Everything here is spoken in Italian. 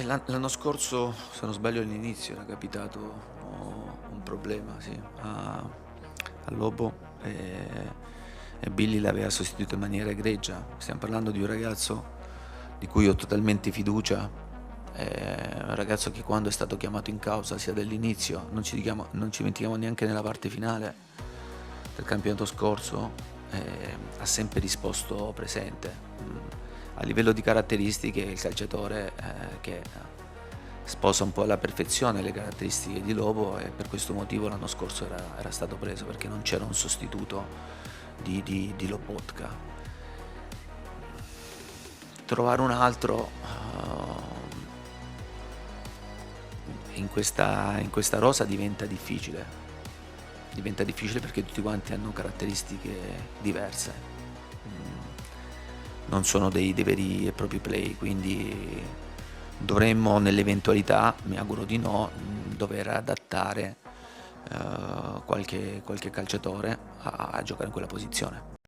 L'anno scorso, se non sbaglio all'inizio, era capitato un problema, sì, a Lobo e Billy l'aveva sostituito in maniera egregia. Stiamo parlando di un ragazzo di cui ho totalmente fiducia, un ragazzo che quando è stato chiamato in causa sia dall'inizio, non ci dimentichiamo neanche nella parte finale del campionato scorso, ha sempre risposto presente. A livello di caratteristiche, il calciatore che sposa un po' alla perfezione le caratteristiche di Lobo, e per questo motivo l'anno scorso era stato preso, perché non c'era un sostituto di Lobotka. Trovare un altro in questa rosa diventa difficile perché tutti quanti hanno caratteristiche diverse. Non sono dei veri e propri play, quindi dovremmo, nell'eventualità, mi auguro di no, dover adattare qualche calciatore a giocare in quella posizione.